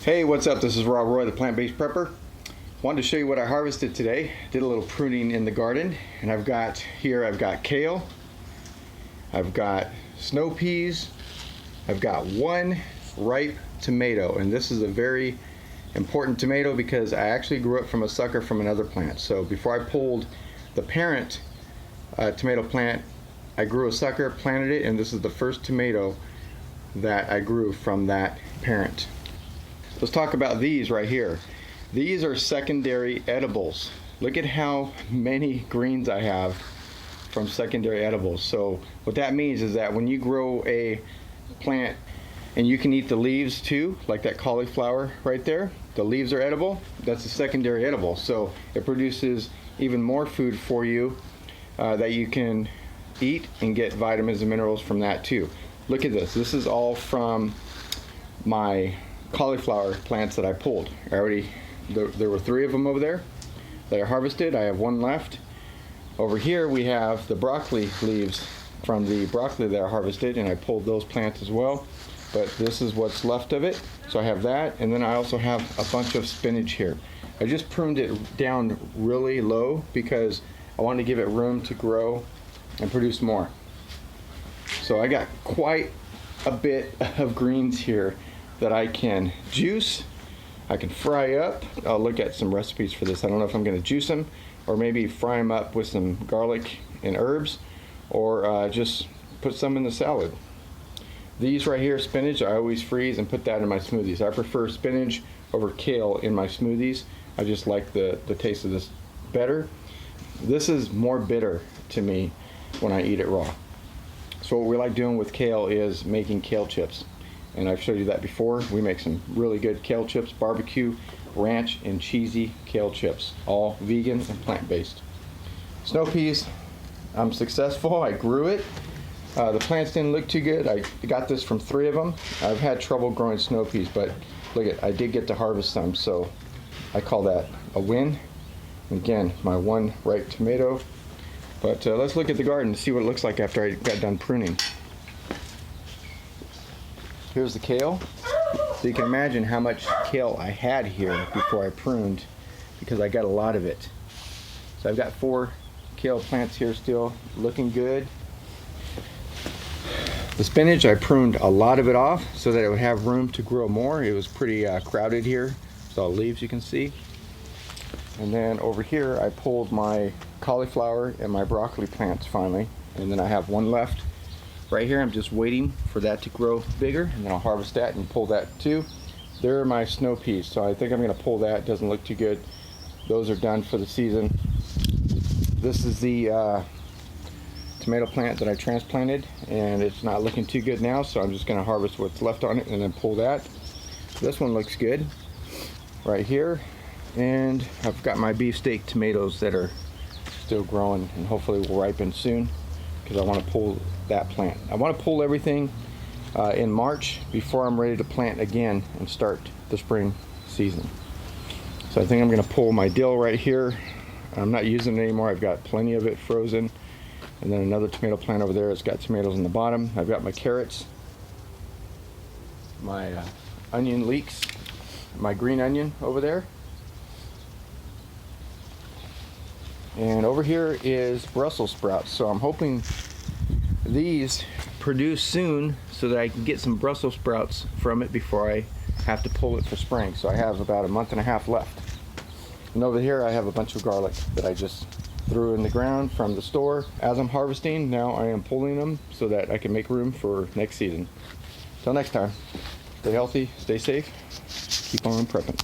Hey, what's up? This is Rob Roy, the plant-based prepper. Wanted to show you what I harvested today. Did a little pruning in the garden, and I've got kale, I've got snow peas, I've got one ripe tomato, and this is a very important tomato because I actually grew it from a sucker from another plant. So before I pulled the parent tomato plant, I grew a sucker, planted it, and this is the first tomato that I grew from that parent. Let's talk about these right here. These are secondary edibles. Look at how many greens I have from secondary edibles. So what that means is that when you grow a plant and you can eat the leaves too, like that cauliflower right there, the leaves are edible, that's a secondary edible. So it produces even more food for you that you can eat and get vitamins and minerals from that too. Look at this. This is all from my cauliflower plants that I pulled. There were 3 of them over there that I harvested. I have 1 left. Over here we have the broccoli leaves from the broccoli that I harvested, and I pulled those plants as well. But this is what's left of it. So I have that, and then I also have a bunch of spinach here. I just pruned it down really low because I wanted to give it room to grow and produce more. So I got quite a bit of greens here that I can juice, I can fry up. I'll look at some recipes for this. I don't know if I'm going to juice them or maybe fry them up with some garlic and herbs, or just put some in the salad. These right here, spinach, I always freeze and put that in my smoothies. I prefer spinach over kale in my smoothies. I just like the taste of this better. This is more bitter to me when I eat it raw. So what we like doing with kale is making kale chips. And I've showed you that before. We make some really good kale chips, barbecue, ranch, and cheesy kale chips, all vegan and plant-based. Snow peas, I'm successful. I grew it. The plants didn't look too good. I got this from 3 of them. I've had trouble growing snow peas, but look at, I did get to harvest some, so I call that a win. Again, my 1 ripe tomato. But let's look at the garden and see what it looks like after I got done pruning. Here's the kale. So you can imagine how much kale I had here before I pruned, because I got a lot of it. So I've got 4 kale plants here still, looking good. The spinach, I pruned a lot of it off so that it would have room to grow more. It was pretty crowded here. It's all leaves, you can see. And then over here I pulled my cauliflower and my broccoli plants finally, and then I have 1 left. Right here, I'm just waiting for that to grow bigger, and then I'll harvest that and pull that too. There are my snow peas, so I think I'm going to pull that. It doesn't look too good. Those are done for the season. This is the tomato plant that I transplanted, and it's not looking too good now, so I'm just going to harvest what's left on it and then pull that. This one looks good right here, and I've got my beefsteak tomatoes that are still growing and hopefully will ripen soon, because I want to pull that plant. I want to pull everything in March before I'm ready to plant again and start the spring season. So I think I'm going to pull my dill right here. I'm not using it anymore. I've got plenty of it frozen. And then another tomato plant over there. It's got tomatoes in the bottom. I've got my carrots, my onion leeks, my green onion over there. And over here is Brussels sprouts. So I'm hoping these produce soon so that I can get some Brussels sprouts from it before I have to pull it for spring. So I have about a month and a half left. And over here I have a bunch of garlic that I just threw in the ground from the store. As I'm harvesting, now I am pulling them so that I can make room for next season. Till next time, stay healthy, stay safe, keep on prepping.